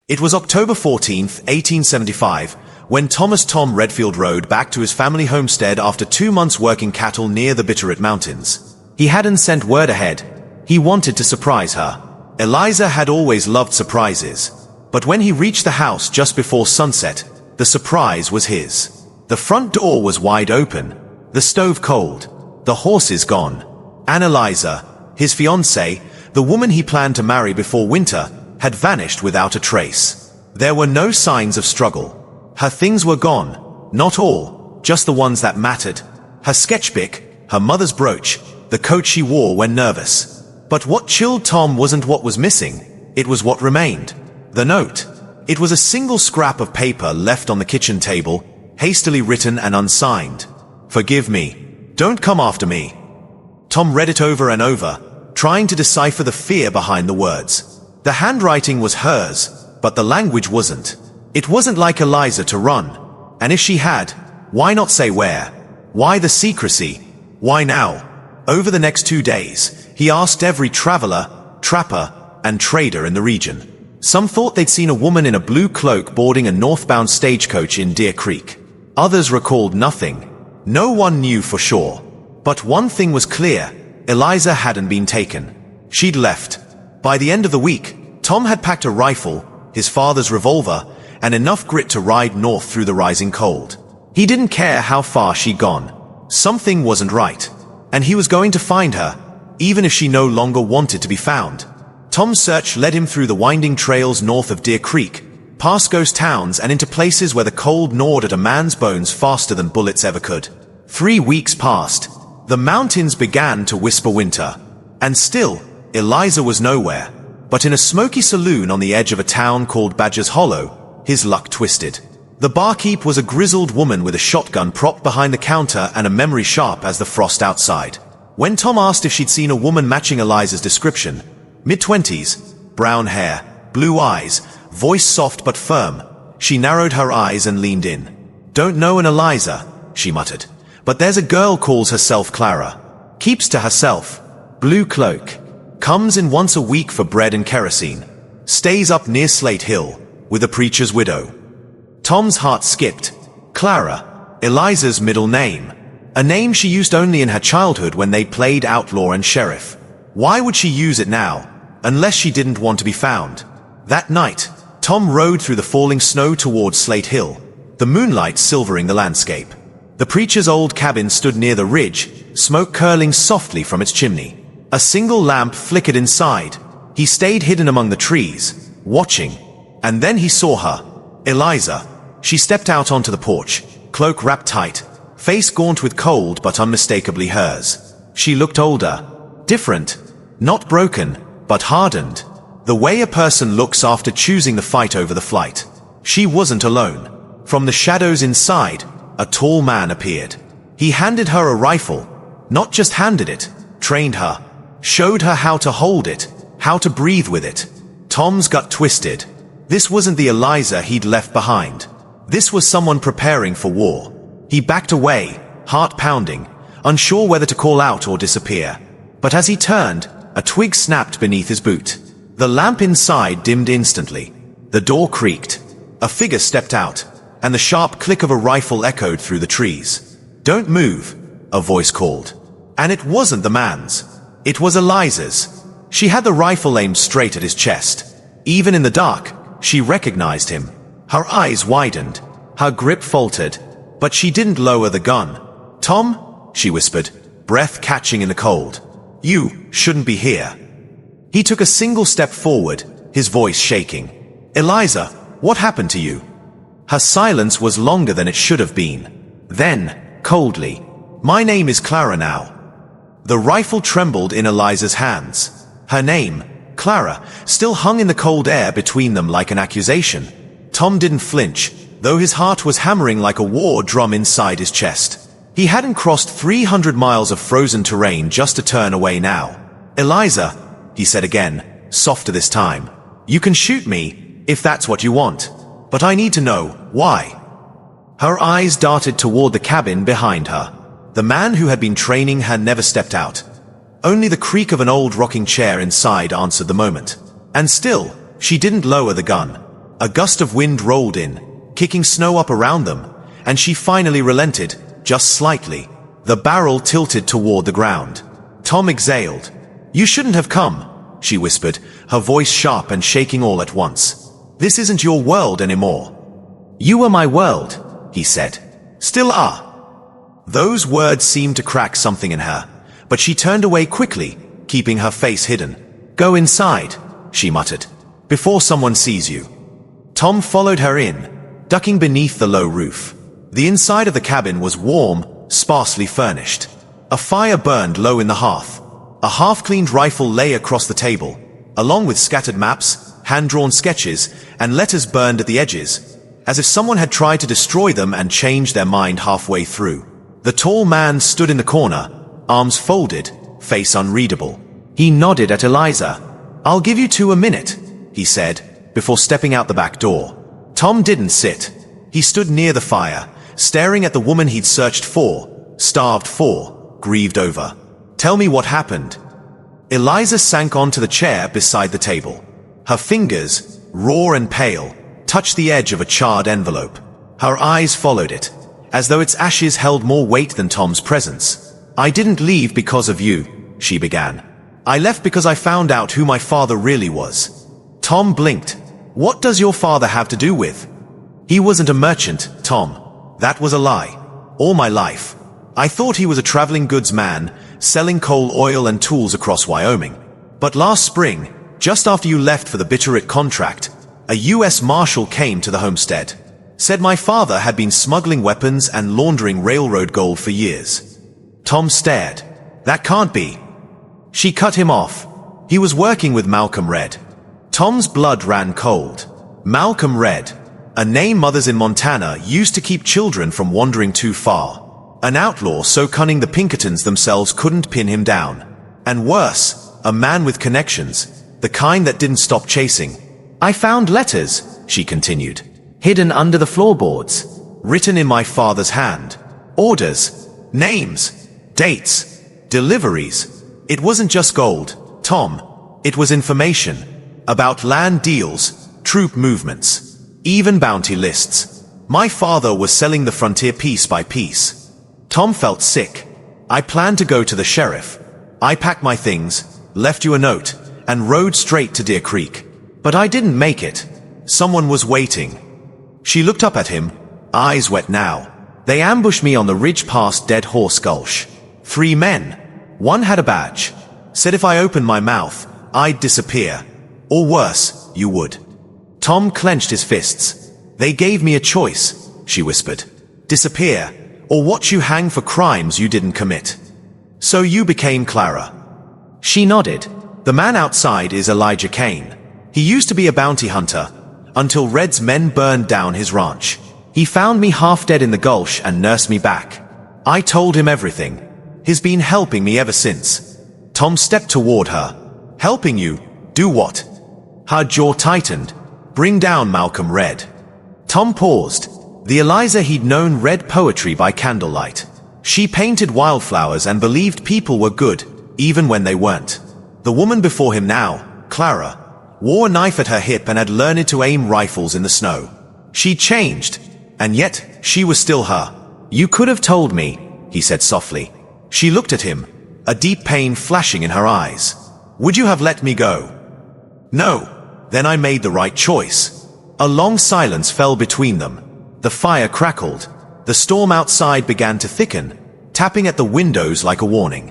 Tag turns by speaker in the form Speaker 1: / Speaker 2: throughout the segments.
Speaker 1: It was October 14th, 1875, when Thomas Tom Redfield rode back to his family homestead after 2 months working cattle near the Bitterroot Mountains. He hadn't sent word ahead. He wanted to surprise her. Eliza had always loved surprises. But when he reached the house just before sunset, the surprise was his. The front door was wide open, the stove cold, the horses gone. And Eliza, his fiancée, the woman he planned to marry before winter, had vanished without a trace. There were no signs of struggle. Her things were gone, not all, just the ones that mattered. Her sketchbook, her mother's brooch, the coat she wore when nervous. But what chilled Tom wasn't what was missing, it was what remained. The note. It was a single scrap of paper left on the kitchen table, hastily written and unsigned. "Forgive me. Don't come after me." Tom read it over and over, trying to decipher the fear behind the words. The handwriting was hers, but the language wasn't. It wasn't like Eliza to run. And if she had, why not say where? Why the secrecy? Why now? Over the next 2 days, he asked every traveler, trapper, and trader in the region. Some thought they'd seen a woman in a blue cloak boarding a northbound stagecoach in Deer Creek. Others recalled nothing. No one knew for sure. But one thing was clear: Eliza hadn't been taken. She'd left. By the end of the week, Tom had packed a rifle, his father's revolver, and enough grit to ride north through the rising cold. He didn't care how far she'd gone. Something wasn't right. And he was going to find her, even if she no longer wanted to be found. Tom's search led him through the winding trails north of Deer Creek, past ghost towns and into places where the cold gnawed at a man's bones faster than bullets ever could. 3 weeks passed. The mountains began to whisper winter. And still, Eliza was nowhere. But in a smoky saloon on the edge of a town called Badger's Hollow, his luck twisted. The barkeep was a grizzled woman with a shotgun propped behind the counter and a memory sharp as the frost outside. When Tom asked if she'd seen a woman matching Eliza's description, mid-20s, brown hair, blue eyes, voice soft but firm, she narrowed her eyes and leaned in. "Don't know an Eliza," she muttered. "But there's a girl calls herself Clara. Keeps to herself. Blue cloak. Comes in once a week for bread and kerosene. Stays up near Slate Hill, with a preacher's widow." Tom's heart skipped. Clara, Eliza's middle name. A name she used only in her childhood when they played outlaw and sheriff. Why would she use it now, unless she didn't want to be found? That night, Tom rode through the falling snow towards Slate Hill, the moonlight silvering the landscape. The preacher's old cabin stood near the ridge, smoke curling softly from its chimney. A single lamp flickered inside. He stayed hidden among the trees, watching. And then he saw her. Eliza. She stepped out onto the porch, cloak wrapped tight, face gaunt with cold but unmistakably hers. She looked older. Different. Not broken, but hardened. The way a person looks after choosing the fight over the flight. She wasn't alone. From the shadows inside, a tall man appeared. He handed her a rifle. Not just handed it, trained her. Showed her how to hold it, how to breathe with it. Tom's gut twisted. This wasn't the Eliza he'd left behind. This was someone preparing for war. He backed away, heart pounding, unsure whether to call out or disappear. But as he turned, a twig snapped beneath his boot. The lamp inside dimmed instantly. The door creaked. A figure stepped out, and the sharp click of a rifle echoed through the trees. "Don't move," a voice called. And it wasn't the man's. It was Eliza's. She had the rifle aimed straight at his chest. Even in the dark, she recognized him. Her eyes widened. Her grip faltered. But she didn't lower the gun. "Tom," she whispered, breath catching in the cold. "You shouldn't be here." He took a single step forward, his voice shaking. "Eliza, what happened to you?" Her silence was longer than it should have been. Then, coldly, "My name is Clara now." The rifle trembled in Eliza's hands. Her name, Clara, still hung in the cold air between them like an accusation. Tom didn't flinch, though his heart was hammering like a war drum inside his chest. He hadn't crossed 300 miles of frozen terrain just to turn away now. "Eliza," he said again, softer this time, "you can shoot me, if that's what you want. But I need to know, why?" Her eyes darted toward the cabin behind her. The man who had been training her never stepped out. Only the creak of an old rocking chair inside answered the moment. And still, she didn't lower the gun. A gust of wind rolled in, kicking snow up around them, and she finally relented, just slightly. The barrel tilted toward the ground. Tom exhaled. "You shouldn't have come," she whispered, her voice sharp and shaking all at once. "This isn't your world anymore." "You were my world," he said. "Still are." Those words seemed to crack something in her, but she turned away quickly, keeping her face hidden. "Go inside," she muttered, "before someone sees you." Tom followed her in, ducking beneath the low roof. The inside of the cabin was warm, sparsely furnished. A fire burned low in the hearth. A half-cleaned rifle lay across the table, along with scattered maps, hand-drawn sketches, and letters burned at the edges, as if someone had tried to destroy them and change their mind halfway through. The tall man stood in the corner, arms folded, face unreadable. He nodded at Eliza. "I'll give you two a minute," he said, before stepping out the back door. Tom didn't sit. He stood near the fire, staring at the woman he'd searched for, starved for, grieved over. "Tell me what happened." Eliza sank onto the chair beside the table. Her fingers, raw and pale, touched the edge of a charred envelope. Her eyes followed it, as though its ashes held more weight than Tom's presence. "I didn't leave because of you," she began. "I left because I found out who my father really was." Tom blinked. "What does your father have to do with?" "He wasn't a merchant, Tom. That was a lie. All my life. I thought he was a traveling goods man, selling coal, oil, and tools across Wyoming. But last spring, just after you left for the Bitterroot contract, a U.S. Marshal came to the homestead. Said my father had been smuggling weapons and laundering railroad gold for years." Tom stared. "That can't be." She cut him off. "He was working with Malcolm Red." Tom's blood ran cold. Malcolm Red, a name mothers in Montana used to keep children from wandering too far. An outlaw so cunning the Pinkertons themselves couldn't pin him down. And worse, a man with connections, the kind that didn't stop chasing. "I found letters," she continued, "hidden under the floorboards, written in my father's hand. Orders, names, dates, deliveries. It wasn't just gold, Tom. It was information about land deals, troop movements, even bounty lists. My father was selling the frontier piece by piece." Tom felt sick. "I planned to go to the sheriff. I packed my things, left you a note, and rode straight to Deer Creek. But I didn't make it. Someone was waiting." She looked up at him, eyes wet now. "They ambushed me on the ridge past Dead Horse Gulch. 3 men. One had a badge. Said if I opened my mouth, I'd disappear. Or worse, you would." Tom clenched his fists. "They gave me a choice," she whispered. "Disappear, or watch you hang for crimes you didn't commit. So you became Clara." She nodded. "The man outside is Elijah Kane. He used to be a bounty hunter, until Red's men burned down his ranch. He found me half dead in the gulch and nursed me back. I told him everything. He's been helping me ever since." Tom stepped toward her. "Helping you? Do what?" Her jaw tightened. "Bring down Malcolm Red." Tom paused. The Eliza he'd known read poetry by candlelight. She painted wildflowers and believed people were good, even when they weren't. The woman before him now, Clara, wore a knife at her hip and had learned to aim rifles in the snow. She'd changed, and yet she was still her. "You could have told me," he said softly. She looked at him, a deep pain flashing in her eyes. "Would you have let me go?" "No." "Then I made the right choice." A long silence fell between them. The fire crackled. The storm outside began to thicken, tapping at the windows like a warning.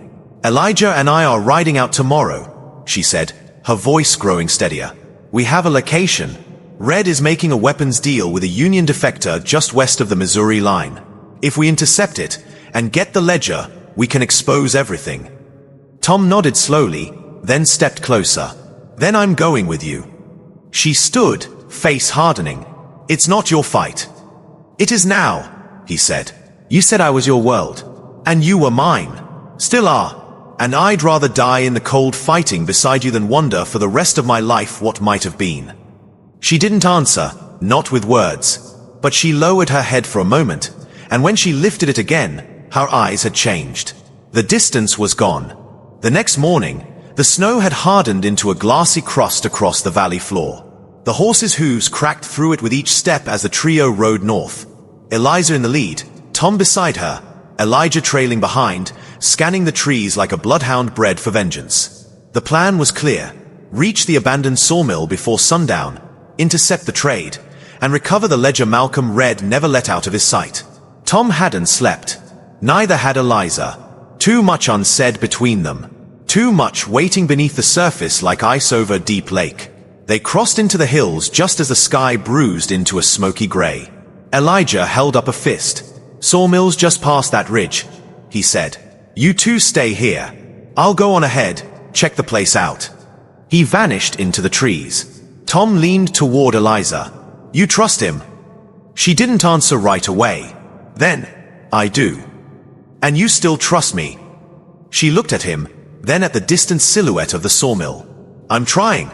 Speaker 1: "Elijah and I are riding out tomorrow," she said, her voice growing steadier. "We have a location. Red is making a weapons deal with a Union defector just west of the Missouri line. If we intercept it and get the ledger, we can expose everything." Tom nodded slowly, then stepped closer. "Then I'm going with you." She stood, face hardening. "It's not your fight." "It is now," he said. "You said I was your world. And you were mine. Still are. And I'd rather die in the cold fighting beside you than wonder for the rest of my life what might have been." She didn't answer, not with words. But she lowered her head for a moment, and when she lifted it again, her eyes had changed. The distance was gone. The next morning, the snow had hardened into a glassy crust across the valley floor. The horses' hooves cracked through it with each step as the trio rode north. Eliza in the lead, Tom beside her, Elijah trailing behind, scanning the trees like a bloodhound bred for vengeance. The plan was clear: reach the abandoned sawmill before sundown, intercept the trade, and recover the ledger Malcolm Red never let out of his sight. Tom hadn't slept. Neither had Eliza. Too much unsaid between them. Too much waiting beneath the surface like ice over a deep lake. They crossed into the hills just as the sky bruised into a smoky gray. Elijah held up a fist. "Sawmill's just past that ridge," he said. "You two stay here. I'll go on ahead, check the place out." He vanished into the trees. Tom leaned toward Eliza. "You trust him?" She didn't answer right away. Then, "I do." "And you still trust me?" She looked at him, then at the distant silhouette of the sawmill. "I'm trying."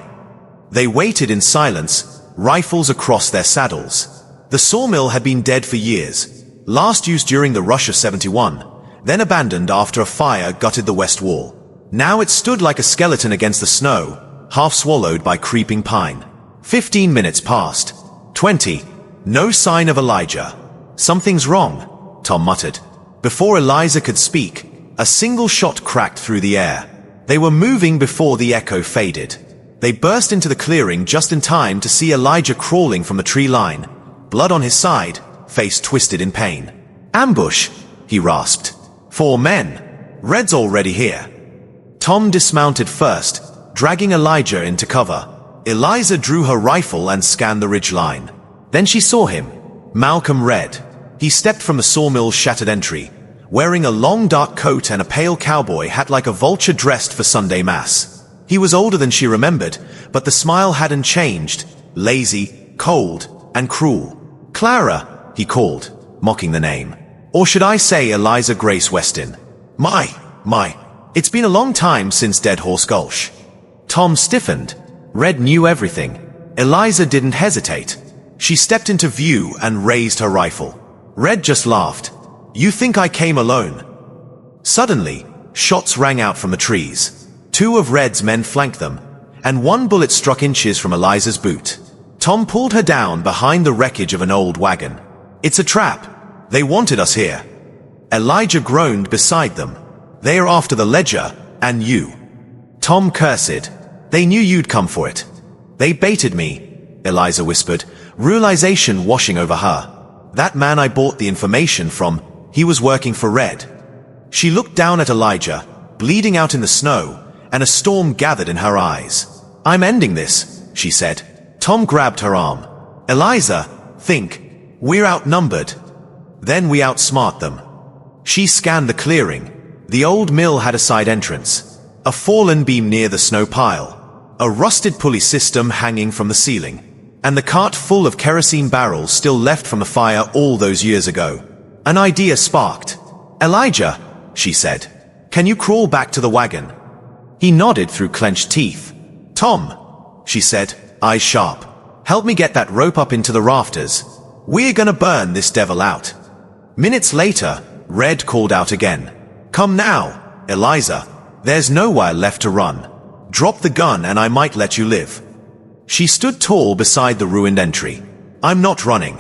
Speaker 1: They waited in silence, rifles across their saddles. The sawmill had been dead for years, last used during the rush of '71, then abandoned after a fire gutted the west wall. Now it stood like a skeleton against the snow, half swallowed by creeping pine. 15 minutes passed. 20. No sign of Elijah. "Something's wrong," Tom muttered. Before Eliza could speak, a single shot cracked through the air. They were moving before the echo faded. They burst into the clearing just in time to see Elijah crawling from the tree line, blood on his side, face twisted in pain. "Ambush," he rasped. "4 men. Red's already here." Tom dismounted first, dragging Elijah into cover. Eliza drew her rifle and scanned the ridge line. Then she saw him, Malcolm Red. He stepped from the sawmill's shattered entry, wearing a long dark coat and a pale cowboy hat like a vulture dressed for Sunday Mass. He was older than she remembered, but the smile hadn't changed, lazy, cold, and cruel. "Clara," he called, mocking the name. "Or should I say Eliza Grace Weston? My, it's been a long time since Dead Horse Gulch." Tom stiffened. Red knew everything. Eliza didn't hesitate. She stepped into view and raised her rifle. Red just laughed. "You think I came alone?" Suddenly, shots rang out from the trees. 2 of Red's men flanked them, and 1 bullet struck inches from Eliza's boot. Tom pulled her down behind the wreckage of an old wagon. "It's a trap. They wanted us here." Elijah groaned beside them. "They are after the ledger, and you." Tom cursed. "They knew you'd come for it." "They baited me," Eliza whispered, realization washing over her. "That man I bought the information from, he was working for Red." She looked down at Elijah, bleeding out in the snow, and a storm gathered in her eyes. "I'm ending this," she said. Tom grabbed her arm. "Eliza, think. We're outnumbered. Then we outsmart them." She scanned the clearing. The old mill had a side entrance, a fallen beam near the snow pile, a rusted pulley system hanging from the ceiling, and the cart full of kerosene barrels still left from the fire all those years ago. An idea sparked. "Elijah," she said, "can you crawl back to the wagon?" He nodded through clenched teeth. "Tom," she said, eyes sharp, "help me get that rope up into the rafters. We're gonna burn this devil out." Minutes later, Red called out again. "Come now, Eliza. There's nowhere left to run. Drop the gun and I might let you live." She stood tall beside the ruined entry. "I'm not running."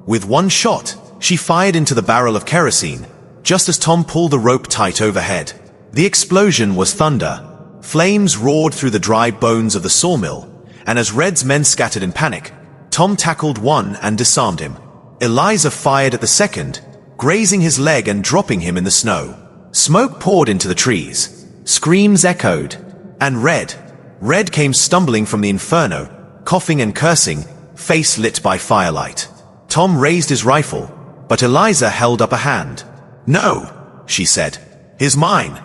Speaker 1: With 1 shot, she fired into the barrel of kerosene, just as Tom pulled the rope tight overhead. The explosion was thunder. Flames roared through the dry bones of the sawmill, and as Red's men scattered in panic, Tom tackled one and disarmed him. Eliza fired at the second, grazing his leg and dropping him in the snow. Smoke poured into the trees. Screams echoed. And Red came stumbling from the inferno, coughing and cursing, face lit by firelight. Tom raised his rifle, but Eliza held up a hand. "No," she said. "He's mine."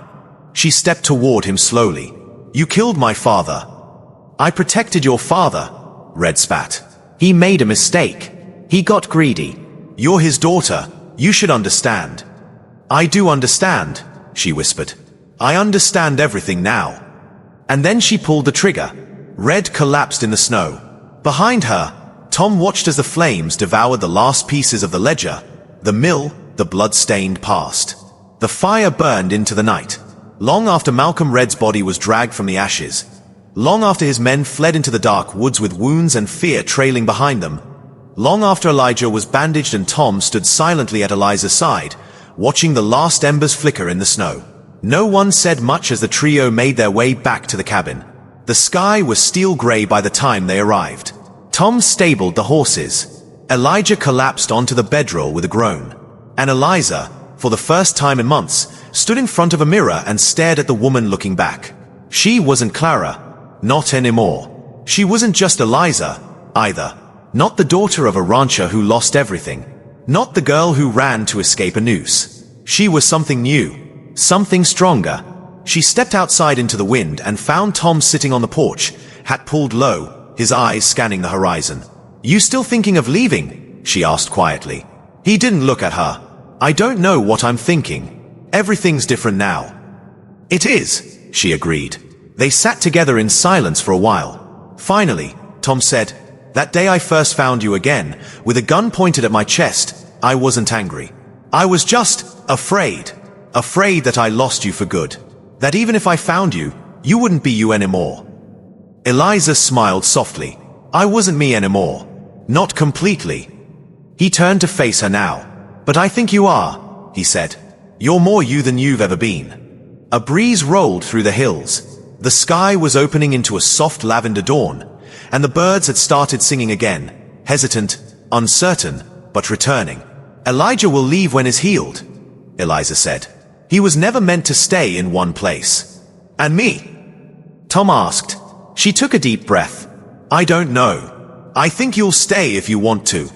Speaker 1: She stepped toward him slowly. "You killed my father." "I protected your father," Red spat. "He made a mistake. He got greedy. You're his daughter. You should understand." "I do understand," she whispered. "I understand everything now." And then she pulled the trigger. Red collapsed in the snow. Behind her, Tom watched as the flames devoured the last pieces of the ledger, the mill, the blood-stained past. The fire burned into the night. Long after Malcolm Red's body was dragged from the ashes, Long after his men fled into the dark woods with wounds and fear trailing behind them. Long after Elijah was bandaged and Tom stood silently at Eliza's side, watching the last embers flicker in the snow. No one said much as the trio made their way back to the cabin. The sky was steel gray by the time they arrived. Tom stabled the horses. Elijah collapsed onto the bedroll with a groan. And Eliza, for the first time in months, stood in front of a mirror and stared at the woman looking back. She wasn't Clara. Not anymore. She wasn't just Eliza, either. Not the daughter of a rancher who lost everything. Not the girl who ran to escape a noose. She was something new. Something stronger. She stepped outside into the wind and found Tom sitting on the porch, hat pulled low, his eyes scanning the horizon. "You still thinking of leaving?" she asked quietly. He didn't look at her. "I don't know what I'm thinking. Everything's different now." "It is," she agreed. They sat together in silence for a while. Finally, Tom said, "That day I first found you again, with a gun pointed at my chest, I wasn't angry. I was just afraid. Afraid that I lost you for good. That even if I found you, you wouldn't be you anymore." Eliza smiled softly. "I wasn't me anymore. Not completely." He turned to face her now. "But I think you are," he said. "You're more you than you've ever been." A breeze rolled through the hills. The sky was opening into a soft lavender dawn, and the birds had started singing again, hesitant, uncertain, but returning. "Elijah will leave when he's healed," Eliza said. "He was never meant to stay in one place." "And me?" Tom asked. She took a deep breath. "I don't know. I think you'll stay if you want to."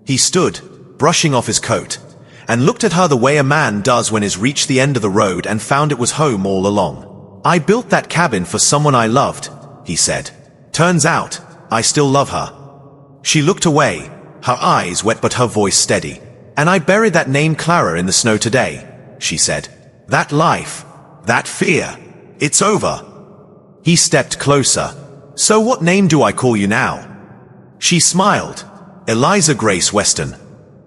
Speaker 1: He stood, brushing off his coat, and looked at her the way a man does when he's reached the end of the road and found it was home all along. "I built that cabin for someone I loved," he said. "Turns out, I still love her." She looked away, her eyes wet but her voice steady. "And I buried that name Clara in the snow today," she said. "That life, that fear, it's over." He stepped closer. "So what name do I call you now?" She smiled. "Eliza Grace Weston."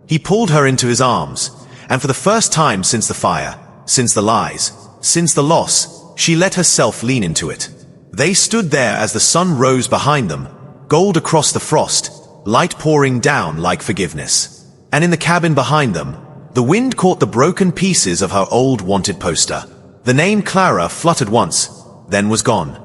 Speaker 1: He pulled her into his arms, and for the first time since the fire, since the lies, since the loss, she let herself lean into it. They stood there as the sun rose behind them, gold across the frost, light pouring down like forgiveness. And in the cabin behind them, the wind caught the broken pieces of her old wanted poster. The name Clara fluttered once, then was gone.